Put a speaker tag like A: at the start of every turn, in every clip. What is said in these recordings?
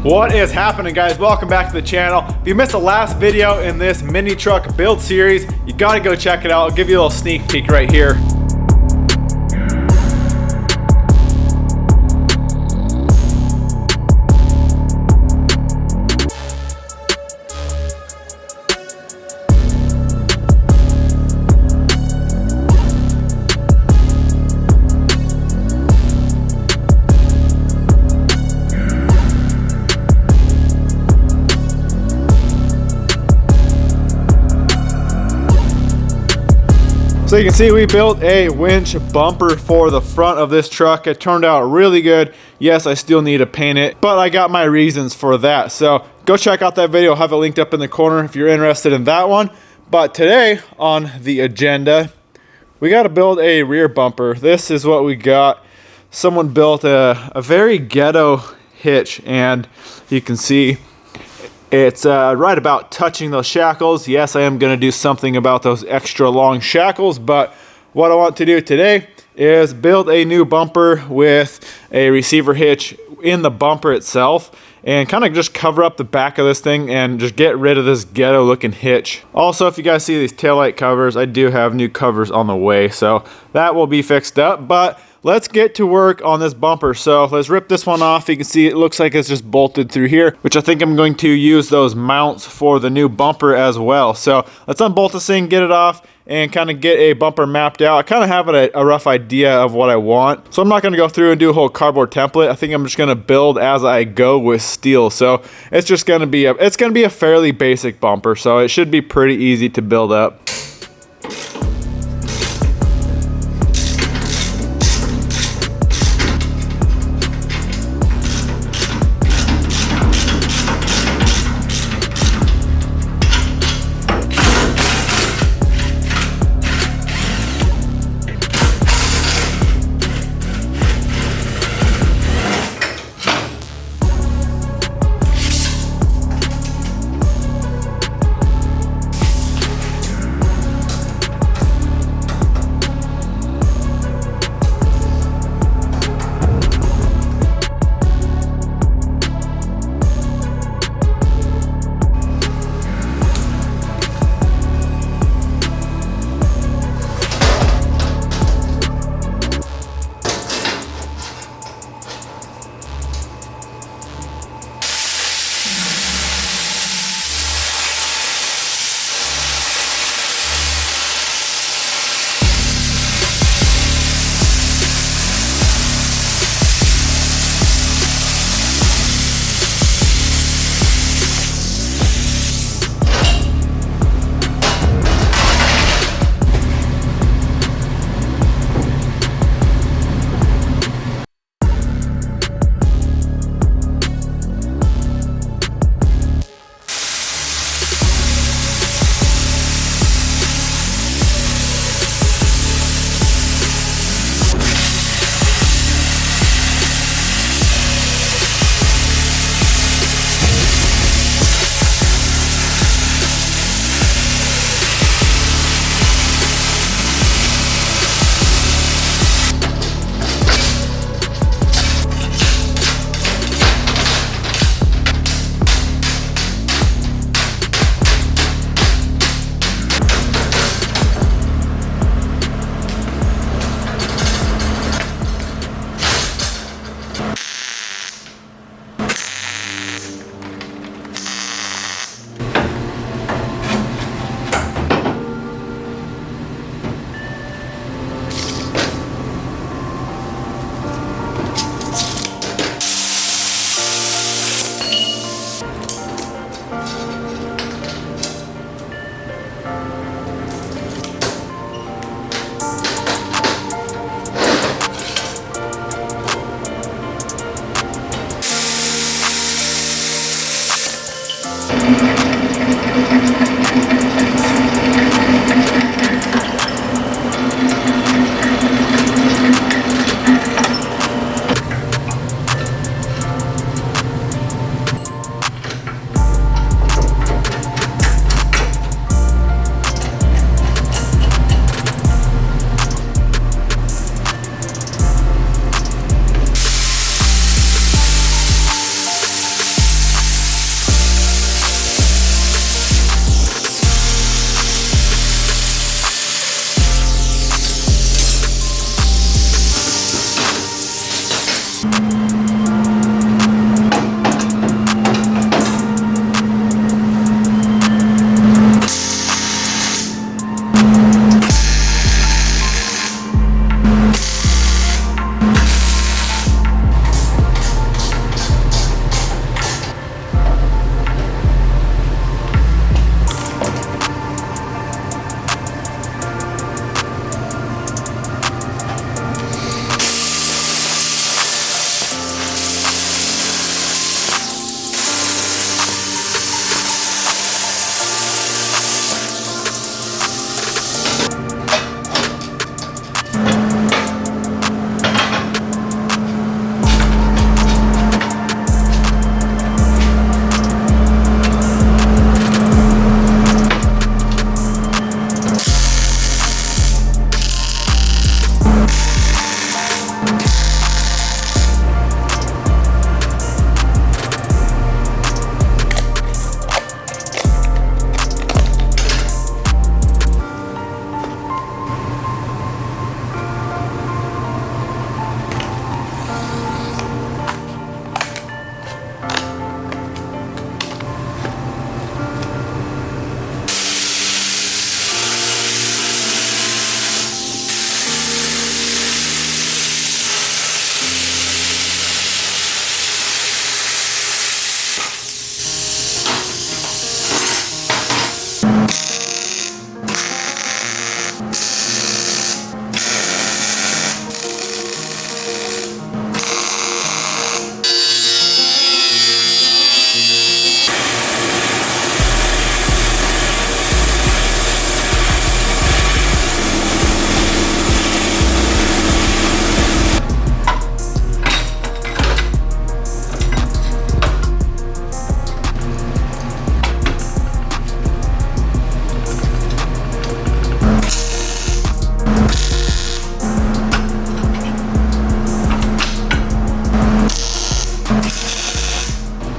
A: What is happening, guys? Welcome back to the channel. If you missed the last video in this mini truck build series, you gotta go check it out. I'll give you a little sneak peek right here. So you can see we built a winch bumper for the front of this truck. It turned out really good. Yes, I still need to paint it, but I got my reasons for that. So go check out that video. I'll have it linked up in the corner if you're interested in that one. But today on the agenda, we got to build a rear bumper. This is what we got. Someone built a very ghetto hitch, and you can see it's right about touching those shackles. Yes, I am going to do something about those extra long shackles, but what I want to do today is build a new bumper with a receiver hitch in the bumper itself and kind of just cover up the back of this thing and just get rid of this ghetto looking hitch. Also, if you guys see these taillight covers, I do have new covers on the way, so that will be fixed up, but let's get to work on this bumper. So let's rip this one off. You can see it looks like it's just bolted through here, which I think I'm going to use those mounts for the new bumper as well. So let's unbolt this thing, get it off, and kind of get a bumper mapped out. I kind of have a rough idea of what I want. So I'm not going to go through and do a whole cardboard template. I think I'm just going to build as I go with steel. So it's just going to be a fairly basic bumper. So it should be pretty easy to build up.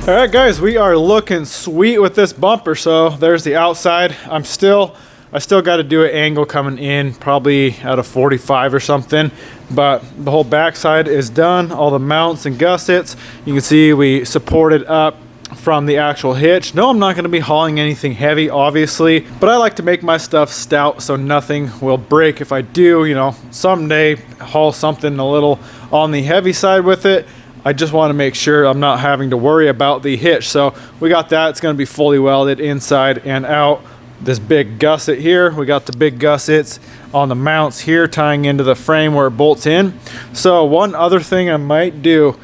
A: All right, guys, we are looking sweet with this bumper. So there's the outside. I still got to do an angle coming in, probably at a 45 or something, but the whole backside is done. All the mounts and gussets, you can see we supported up from the actual hitch. No, I'm not going to be hauling anything heavy, obviously, but I like to make my stuff stout so nothing will break. If I do, you know, someday haul something a little on the heavy side with it, I just want to make sure I'm not having to worry about the hitch. So we got that. It's going to be fully welded inside and out. This big gusset here, we got the big gussets on the mounts here tying into the frame where it bolts in. So one other thing I might do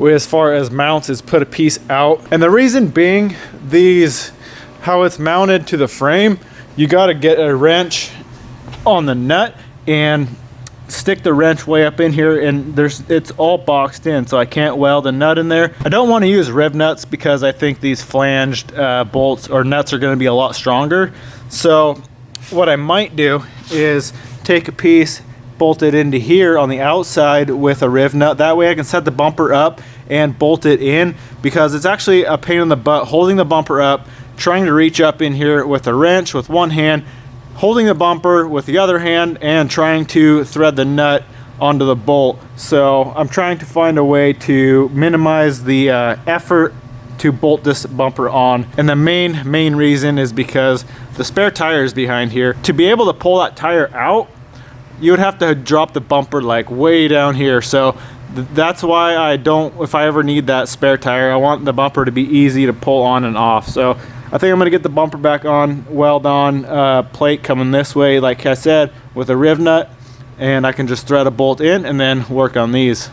A: as far as mounts is put a piece out. And the reason being, these, how it's mounted to the frame, you got to get a wrench on the nut and stick the wrench way up in here, and it's all boxed in, so I can't weld a nut in there. I don't want to use riv nuts because I think these flanged bolts or nuts are going to be a lot stronger. So what I might do is take a piece, bolt it into here on the outside with a riv nut. That way I can set the bumper up and bolt it in, because it's actually a pain in the butt holding the bumper up, trying to reach up in here with a wrench with one hand, holding the bumper with the other hand, and trying to thread the nut onto the bolt. So I'm trying to find a way to minimize the effort to bolt this bumper on. And the main reason is because the spare tire is behind here. To be able to pull that tire out, you would have to drop the bumper like way down here. So that's why I don't, if I ever need that spare tire, I want the bumper to be easy to pull on and off. So I think I'm going to get the bumper back on, weld on plate coming this way, like I said, with a riv nut, and I can just thread a bolt in and then work on these.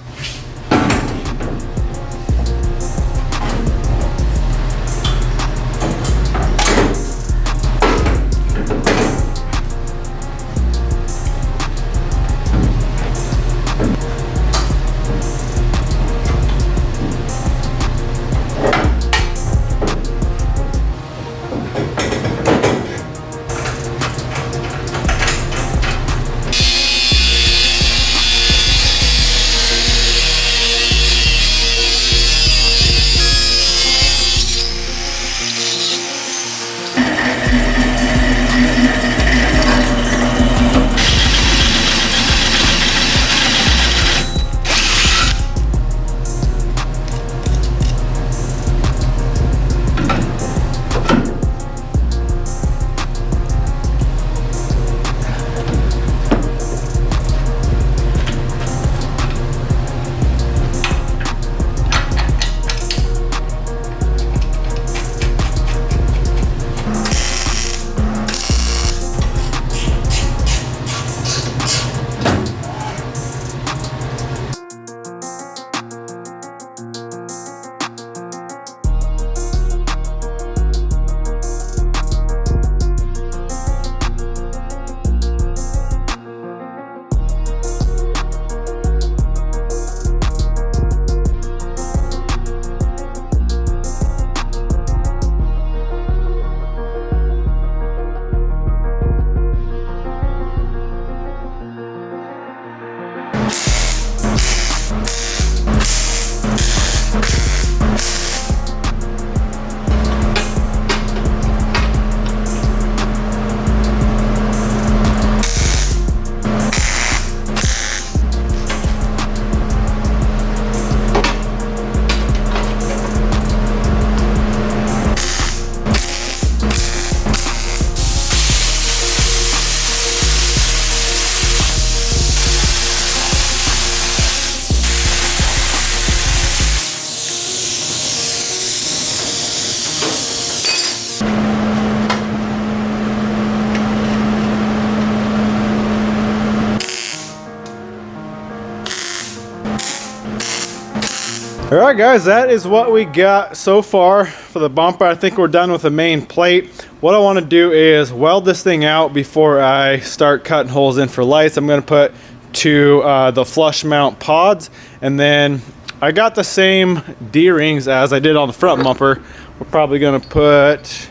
A: All right, guys, that is what we got so far for the bumper. I think we're done with the main plate. What I want to do is weld this thing out before I start cutting holes in for lights. I'm going to put to the flush mount pods, and then I got the same D-rings as I did on the front bumper. We're probably going to put,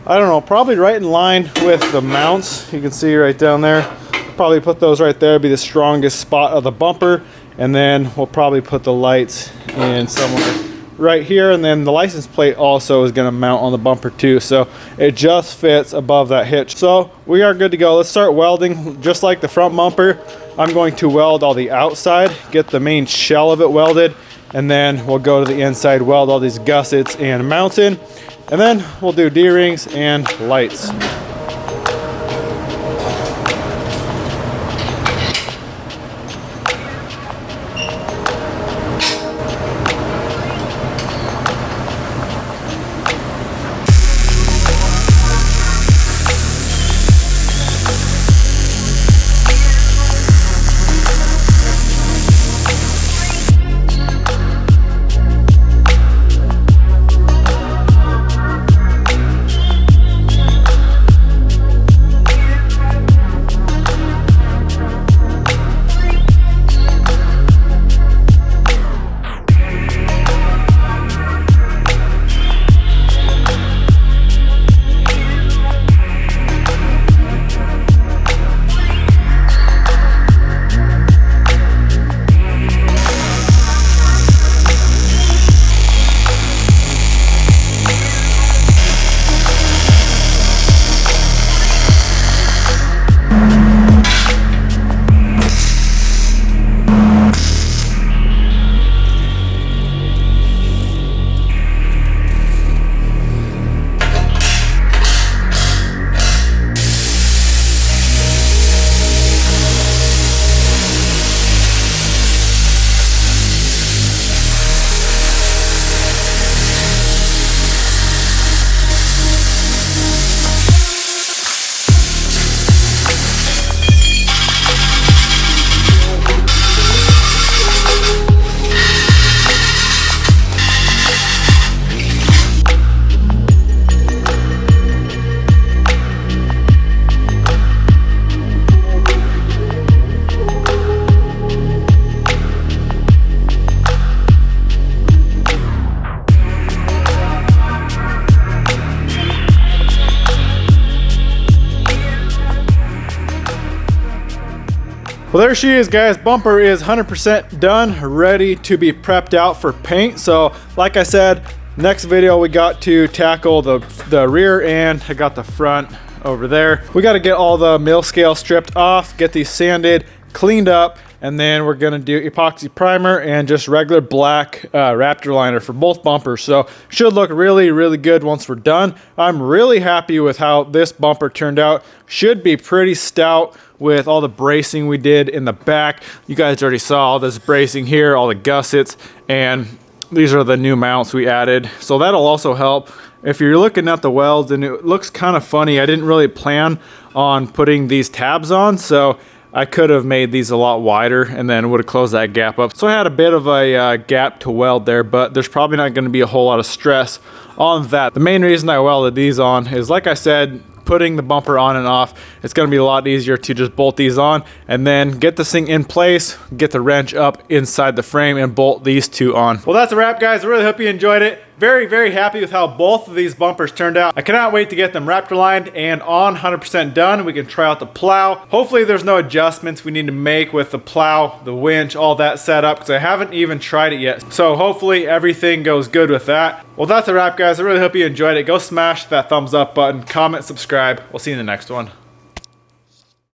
A: I don't know, probably right in line with the mounts. You can see right down there. Probably put those right there, be the strongest spot of the bumper. And then we'll probably put the lights in somewhere right here, and then the license plate also is going to mount on the bumper too, so it just fits above that hitch. So we are good to go. Let's start welding. Just like the front bumper, I'm going to weld all the outside, get the main shell of it welded, and then we'll go to the inside, weld all these gussets and mounts in, and then we'll do D-rings and lights. Well, there she is, guys. Bumper is 100% done, ready to be prepped out for paint. So like I said, next video we got to tackle the rear end. I got the front over there. We got to get all the mill scale stripped off, get these sanded, cleaned up, and then we're gonna do epoxy primer and just regular black Raptor liner for both bumpers. So should look really, really good once we're done. I'm really happy with how this bumper turned out. Should be pretty stout with all the bracing we did in the back. You guys already saw all this bracing here, all the gussets, and these are the new mounts we added. So that'll also help. If you're looking at the welds, and it looks kind of funny, I didn't really plan on putting these tabs on, so I could have made these a lot wider and then would have closed that gap up. So I had a bit of a gap to weld there, but there's probably not going to be a whole lot of stress on that. The main reason I welded these on is, like I said, putting the bumper on and off, it's going to be a lot easier to just bolt these on and then get this thing in place, get the wrench up inside the frame, and bolt these two on. Well, that's a wrap, guys. I really hope you enjoyed it. Very, very happy with how both of these bumpers turned out. I cannot wait to get them Raptor lined and on, 100% done. We can try out the plow. Hopefully there's no adjustments we need to make with the plow, the winch, all that set up, because I haven't even tried it yet. So hopefully everything goes good with that. Well, that's a wrap, guys. I really hope you enjoyed it. Go smash that thumbs up button, comment, subscribe. We'll see you in the next one.